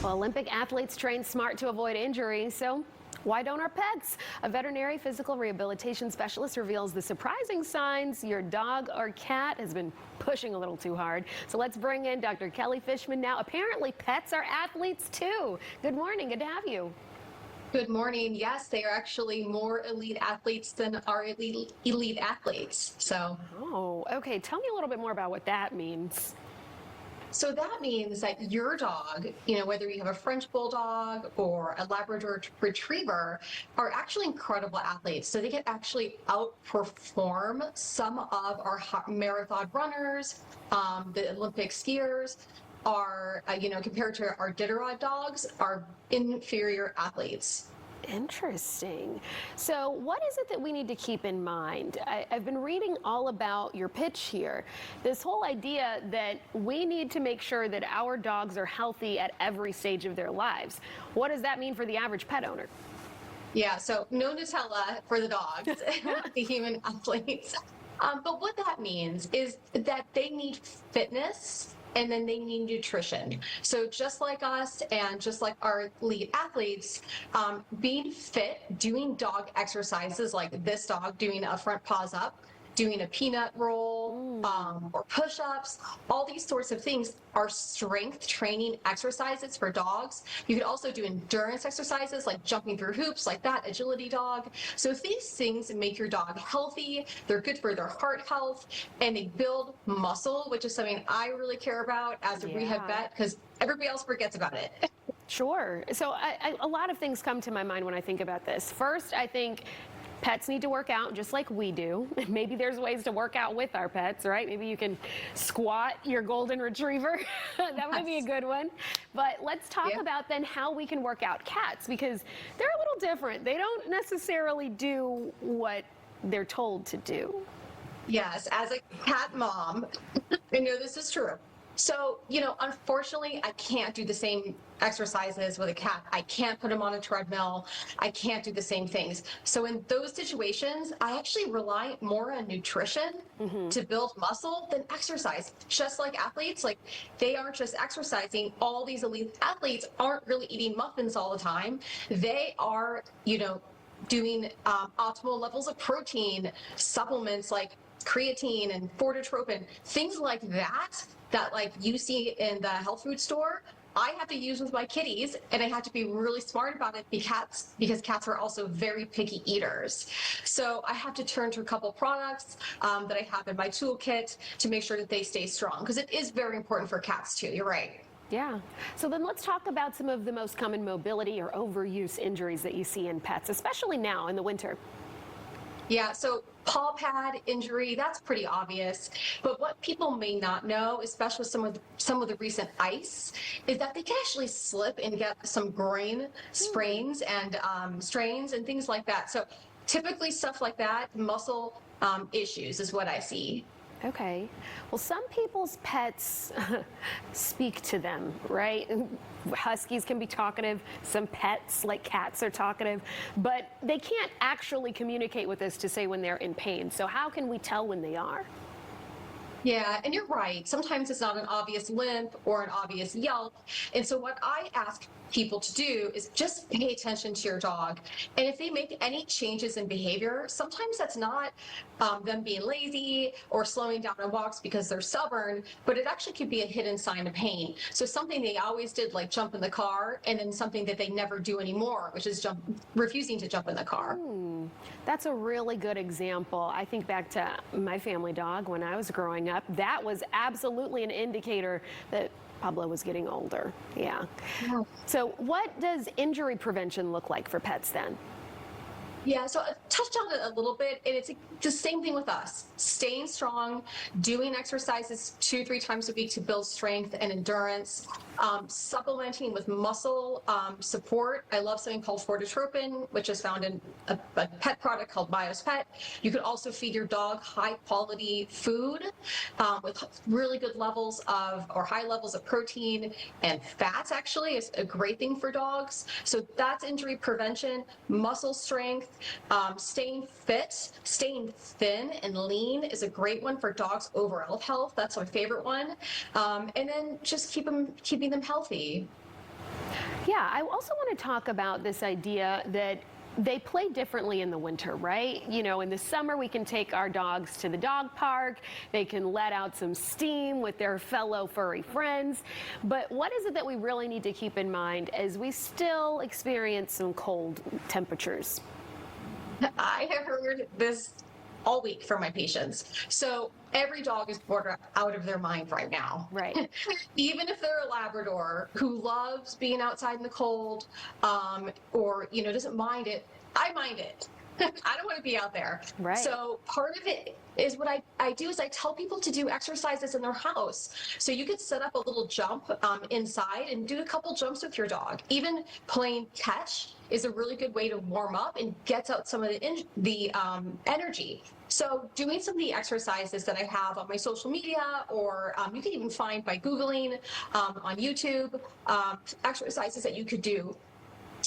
Well, Olympic athletes train smart to avoid injury, so why don't our pets? A veterinary physical rehabilitation specialist reveals the surprising signs your dog or cat has been pushing a little too hard. So let's bring in Dr. Kelly Fishman now. Apparently pets are athletes too. Good morning, good to have you. Good morning. Yes, they are actually more elite athletes than our elite athletes. Oh, okay. Tell me a little bit more about what that means. So that means that your dog, whether you have a French Bulldog or a Labrador Retriever, are actually incredible athletes. So they can actually outperform some of our marathon runners, the Olympic skiers, are, compared to our Ditterod dogs, are inferior athletes. Interesting. So what is it that we need to keep in mind? I've been reading all about your pitch here. This whole idea that we need to make sure that our dogs are healthy at every stage of their lives. What does that mean for the average pet owner? Yeah, so no Nutella for the dogs, the human athletes. But what that means is that they need fitness and then they need nutrition. So just like us and just like our elite athletes, being fit, doing dog exercises like this dog doing a front paws up, doing a peanut roll, or push-ups, all these sorts of things are strength training exercises for dogs. You could also do endurance exercises like jumping through hoops, like that agility dog. So if these things make your dog healthy, they're good for their heart health, and they build muscle, which is something I really care about as a rehab vet because everybody else forgets about it. Sure. So a lot of things come to my mind when I think about this. First, I think pets need to work out just like we do. Maybe there's ways to work out with our pets, right? Maybe you can squat your golden retriever. That would be a good one. But let's talk about then how we can work out cats, because they're a little different. They don't necessarily do what they're told to do. Yes, as a cat mom, I know this is true. So, unfortunately, I can't do the same exercises with a cat. I can't put him on a treadmill. I can't do the same things. So in those situations, I actually rely more on nutrition to build muscle than exercise. Just like athletes, like they aren't just exercising. All these elite athletes aren't really eating muffins all the time. They are, doing optimal levels of protein, supplements like creatine and fortitropin, things like that like you see in the health food store, I have to use with my kitties, and I have to be really smart about it because cats are also very picky eaters. So I have to turn to a couple products that I have in my toolkit to make sure that they stay strong, because it is very important for cats too. You're right. Yeah. So then let's talk about some of the most common mobility or overuse injuries that you see in pets, especially now in the winter. Yeah, so paw pad injury, that's pretty obvious. But what people may not know, especially some of the recent ice, is that they can actually slip and get some groin sprains and strains and things like that. So typically stuff like that, muscle issues is what I see. Okay. Well, some people's pets speak to them, right? Huskies can be talkative. Some pets, like cats, are talkative. But they can't actually communicate with us to say when they're in pain. So how can we tell when they are? Yeah, and you're right. Sometimes it's not an obvious limp or an obvious yelp. And so what I ask people to do is just pay attention to your dog. And if they make any changes in behavior, sometimes that's not them being lazy or slowing down on walks because they're stubborn, but it actually could be a hidden sign of pain. So something they always did, like jump in the car, and then something that they never do anymore, which is refusing to jump in the car. That's a really good example. I think back to my family dog when I was growing up. That was absolutely an indicator that Pablo was getting older. Yeah. So what does injury prevention look like for pets then? Yeah, so I touched on it a little bit, and it's the same thing with us. Staying strong, doing exercises 2-3 times a week to build strength and endurance, supplementing with muscle support. I love something called fortitropin, which is found in a pet product called MYOS PET. You could also feed your dog high-quality food with really good levels of, or high levels of protein and fats, actually, is a great thing for dogs. So that's injury prevention, muscle strength. Staying fit, staying thin and lean is a great one for dogs' overall health. That's my favorite one. And then just keeping them healthy. Yeah, I also want to talk about this idea that they play differently in the winter, right? You know, in the summer, we can take our dogs to the dog park. They can let out some steam with their fellow furry friends. But what is it that we really need to keep in mind as we still experience some cold temperatures? I have heard this all week from my patients. So every dog is bored out of their mind right now. Right. Even if they're a Labrador who loves being outside in the cold, or doesn't mind it, I mind it. I don't want to be out there. Right. So part of it is what I do is I tell people to do exercises in their house. So you could set up a little jump inside and do a couple jumps with your dog. Even playing catch is a really good way to warm up and gets out some of the energy. So doing some of the exercises that I have on my social media, or you can even find by Googling on YouTube, exercises that you could do.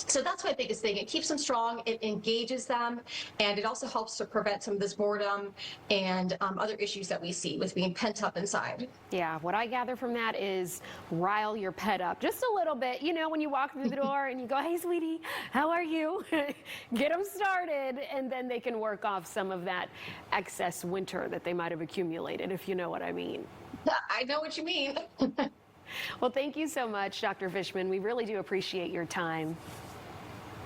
So that's my biggest thing. It keeps them strong, it engages them, and it also helps to prevent some of this boredom and other issues that we see with being pent up inside. Yeah, what I gather from that is rile your pet up just a little bit. You know, when you walk through the door and you go, hey, sweetie, how are you? Get them started, and then they can work off some of that excess winter that they might have accumulated, if you know what I mean. I know what you mean. Well, thank you so much, Dr. Fishman. We really do appreciate your time.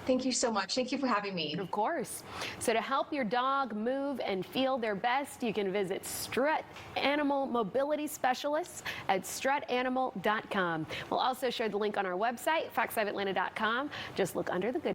Thank you so much. Thank you for having me. Of course. So to help your dog move and feel their best, you can visit Strut Animal Mobility Specialists at strutanimal.com. We'll also share the link on our website, fox5atlanta.com. Just look under the good